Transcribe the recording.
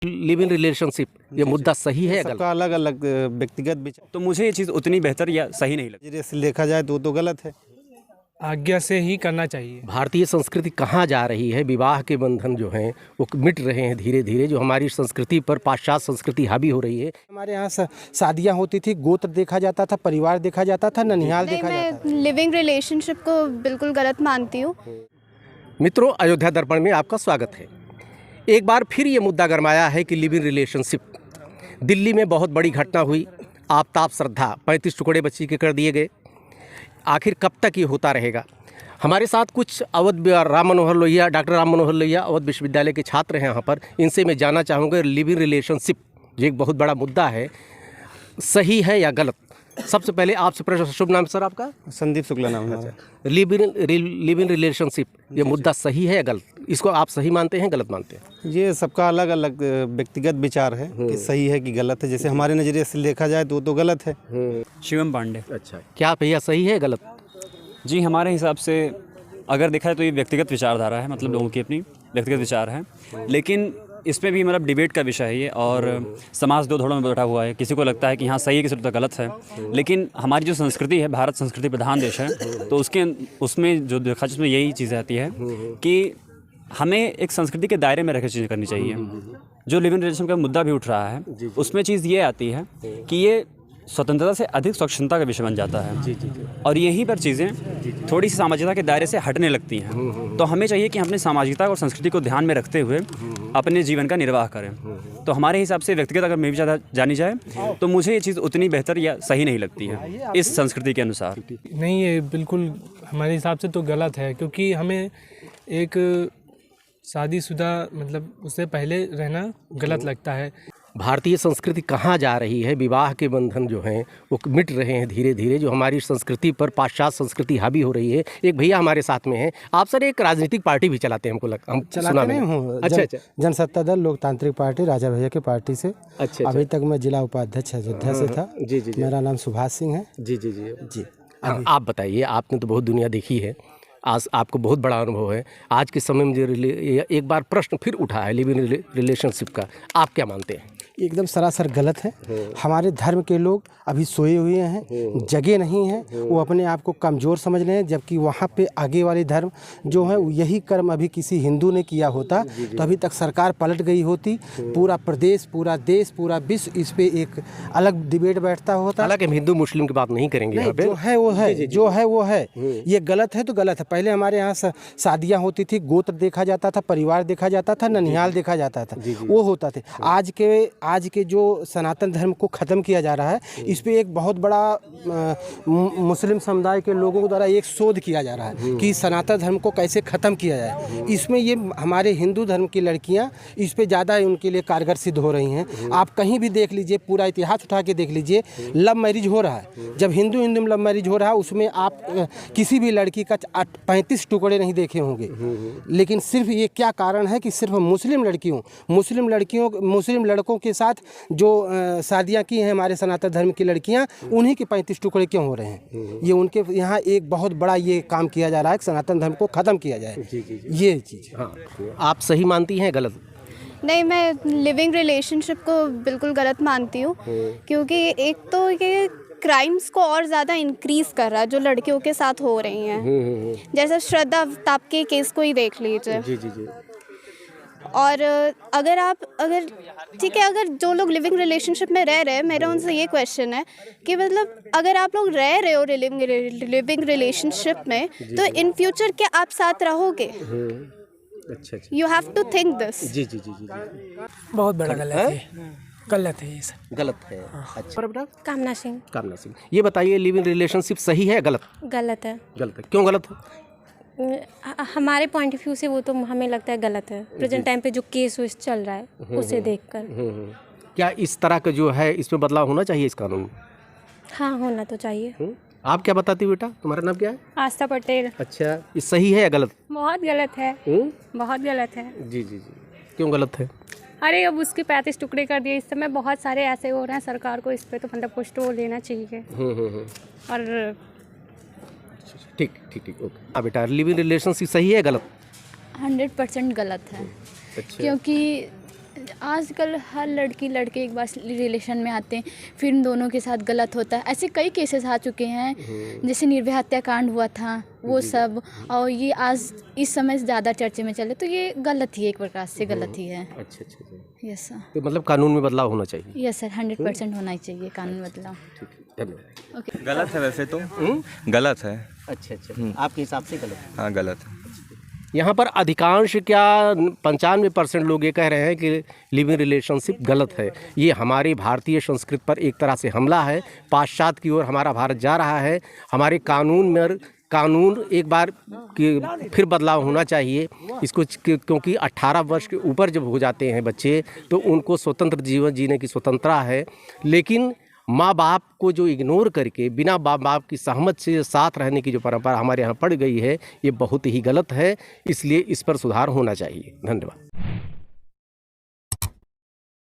Live in relationship ये मुद्दा सही है या गलत? सबका अलग अलग व्यक्तिगत विचार। तो मुझे ये चीज़ उतनी बेहतर या सही नहीं लगती। नजरिए से देखा जाए तो गलत है। आज्ञा से ही करना चाहिए। भारतीय संस्कृति कहाँ जा रही है? विवाह के बंधन जो हैं वो मिट रहे हैं धीरे धीरे। जो हमारी संस्कृति पर पाश्चात्य संस्कृति हावी हो रही है। हमारे यहाँ शादियाँ होती थी, गोत्र देखा जाता था, परिवार देखा जाता था, ननिहाल देखा जाता था। मैं लिविंग रिलेशनशिप को बिल्कुल गलत मानती हूँ। मित्रों, अयोध्या दर्पण में आपका स्वागत है। एक बार फिर ये मुद्दा गरमाया है कि लिव इन रिलेशनशिप। दिल्ली में बहुत बड़ी घटना हुई। आफताब श्रद्धा 35 टुकड़े बच्ची के कर दिए गए। आखिर कब तक ये होता रहेगा? हमारे साथ कुछ अवध राम मनोहर लोहिया, डॉक्टर राम मनोहर लोहिया अवध विश्वविद्यालय के छात्र हैं यहाँ पर। इनसे मैं जानना चाहूँगा लिव इन रिलेशनशिप जो एक बहुत बड़ा मुद्दा है, सही है या गलत? सबसे पहले आपसे प्रश्न। शुभ नाम सर आपका? संदीप शुक्ला नाम है। लिव इन रिलेशनशिप ये मुद्दा सही है या गलत? इसको आप सही मानते हैं, गलत मानते हैं? ये सबका अलग अलग व्यक्तिगत विचार है कि सही है कि गलत है। जैसे हमारे नजरिए से देखा जाए तो गलत है। शिवम पांडे। अच्छा, क्या भैया सही है गलत? जी, हमारे हिसाब से अगर देखा जाए तो ये व्यक्तिगत विचारधारा है, मतलब लोगों की अपनी व्यक्तिगत विचार है। लेकिन इसमें भी मतलब डिबेट का विषय है ये, और समाज दो धड़ों में बैठा हुआ है। किसी को लगता है कि हाँ सही है, किसी को तो गलत है। लेकिन हमारी जो संस्कृति है, भारत संस्कृति प्रधान देश है, तो उसमें जो देखा जिसमें यही चीज़ आती है कि हमें एक संस्कृति के दायरे में रह कर चीज़ें करनी चाहिए। जो लिव इन रिलेशन का मुद्दा भी उठ रहा है, उसमें चीज़ ये आती है कि ये स्वतंत्रता से अधिक स्वच्छता का विषय बन जाता है। और यहीं पर चीज़ें थोड़ी सी सामाजिकता के दायरे से हटने लगती हैं। तो हमें चाहिए कि हम अपनी सामाजिकता और संस्कृति को ध्यान में रखते हुए अपने जीवन का निर्वाह करें। तो हमारे हिसाब से व्यक्तिगत अगर मैं भी ज़्यादा जानी जाए तो मुझे ये चीज़ उतनी बेहतर या सही नहीं लगती है इस संस्कृति के अनुसार। नहीं, ये बिल्कुल हमारे हिसाब से तो गलत है, क्योंकि हमें एक शादीशुदा मतलब उससे पहले रहना गलत लगता है। भारतीय संस्कृति कहाँ जा रही है? विवाह के बंधन जो हैं वो मिट रहे हैं धीरे धीरे। जो हमारी संस्कृति पर पाश्चात्य संस्कृति हावी हो रही है। एक भैया हमारे साथ में हैं। आप सर एक राजनीतिक पार्टी भी चलाते हैं, हमको लगता हम चलाते नहीं हूँ। अच्छा। जनसत्ता दल लोकतांत्रिक पार्टी राजा भैया की पार्टी से। अच्छा। अभी तक मैं जिला उपाध्यक्ष अयोध्या से था। जी। मेरा नाम सुभाष सिंह है। जी। आप बताइए, आपने तो बहुत दुनिया देखी है, आज आपको बहुत बड़ा अनुभव है। आज के समय में जो एक बार प्रश्न फिर उठा है लिव इन रिलेशनशिप का, आप क्या मानते हैं? एकदम सरासर गलत है। हमारे धर्म के लोग अभी सोए हुए हैं, जगे नहीं हैं। वो अपने आप को कमज़ोर समझ रहे हैं, जबकि वहाँ पे आगे वाले धर्म जो है यही कर्म अभी किसी हिंदू ने किया होता तो अभी तक सरकार पलट गई होती। पूरा प्रदेश, पूरा देश, पूरा विश्व इस पे एक अलग डिबेट बैठता होता। हालांकि हम हिंदू मुस्लिम की बात नहीं करेंगे यहाँ पे। जो है वो है, जो है वो है। ये गलत है तो गलत है। पहले हमारे यहाँ शादियाँ होती थी, गोत्र देखा जाता था, परिवार देखा जाता था, ननिहाल देखा जाता था, वो होता था। आज के जो सनातन धर्म को ख़त्म किया जा रहा है, इस पे एक बहुत बड़ा मुस्लिम समुदाय के लोगों द्वारा एक शोध किया जा रहा है कि सनातन धर्म को कैसे ख़त्म किया जाए। इसमें ये हमारे हिंदू धर्म की लड़कियां इस पे ज़्यादा उनके लिए कारगर सिद्ध हो रही हैं। आप कहीं भी देख लीजिए, पूरा इतिहास उठा के देख लीजिए, लव मैरिज हो रहा है। जब हिंदू में लव मैरिज हो रहा है, उसमें आप किसी भी लड़की का 35 टुकड़े नहीं देखे होंगे। लेकिन सिर्फ ये क्या कारण है कि सिर्फ मुस्लिम लड़कों के साथ जो शादियाँ की हैं हमारे सनातन धर्म की लड़कियाँ, उन्हीं के 35 टुकड़े क्यों हो रहे हैं? ये उनके यहाँ एक बहुत बड़ा ये काम किया जा रहा है कि सनातन धर्म को ख़त्म किया जाए। ये चीज़। हाँ, आप सही मानती हैं, गलत? नहीं, मैं लिविंग रिलेशनशिप को बिल्कुल गलत मानती हूँ, क्योंकि एक तो ये क्राइम्स को और ज़्यादा इंक्रीज़ कर रहा है जो लड़कियों के साथ हो रही हैं। जैसे श्रद्धा अवताब के केस को ही देख लीजिए। जी। और अगर ठीक है, अगर जो लोग लिविंग रिलेशनशिप में रह रहे हैं, मेरा उनसे ये क्वेश्चन है कि मतलब अगर आप लोग रह रहे हो लिविंग रिलेशनशिप में, तो इन फ्यूचर क्या आप साथ रहोगे? अच्छा। You have to think this. जी। बहुत बड़ा गलत है ये सब। गलत है। अच्छा बेटा? कामना सिंह। ये बताइए, लिव इन रिलेशनशिप सही है या गलत? गलत है। क्यों गलत है? हमारे पॉइंट ऑफ व्यू से वो तो हमें लगता है गलत है। प्रेजेंट टाइम पे जो केस चल रहा है उसे देखकर। क्या इस तरह का जो है इसमें बदलाव होना चाहिए इस कानून में? हाँ, होना तो चाहिए। आप क्या बताती बेटा? तुम्हारा नाम क्या है? आस्था पटेल। अच्छा, ये सही है या गलत? बहुत गलत है। बहुत गलत है। जी। क्यों गलत है? अरे अब उसके 35 टुकड़े कर दिए। इस समय बहुत सारे ऐसे हो रहे हैं, सरकार को इस पे तो मतलब कुछ तो लेना चाहिए। और ठीक, ओके। हाँ बेटा, लिव इन रिलेशनशिप सही है गलत? 100% गलत है। अच्छा। क्योंकि आजकल हर लड़की लड़के एक बार रिलेशन में आते हैं, फिर इन दोनों के साथ गलत होता है। ऐसे कई केसेस आ चुके हैं, जैसे निर्भया हत्याकांड हुआ था वो सब, और ये आज इस समय ज़्यादा चर्चे में चले, तो ये गलत ही है, एक प्रकार से गलत ही है। अच्छा अच्छा। Yes sir. तो मतलब कानून में बदलाव होना चाहिए। यस सर, 100% होना ही चाहिए कानून बदलाव। धन्यवाद। ओके। गलत है वैसे तो, गलत है। अच्छा अच्छा, आपके हिसाब से गलत है? हाँ गलत है। यहाँ पर अधिकांश क्या 95% लोग ये कह रहे हैं कि लिविंग रिलेशनशिप गलत है। ये हमारी भारतीय संस्कृति पर एक तरह से हमला है। पाश्चात्य की ओर हमारा भारत जा रहा है। हमारे कानून एक बार फिर बदलाव होना चाहिए इसको, क्योंकि 18 वर्ष के ऊपर जब हो जाते हैं बच्चे तो उनको स्वतंत्र जीवन जीने की स्वतंत्रता है। लेकिन माँ बाप को जो इग्नोर करके बिना माँ बाप की सहमत से साथ रहने की जो परंपरा हमारे यहाँ पड़ गई है, ये बहुत ही गलत है। इसलिए इस पर सुधार होना चाहिए। धन्यवाद।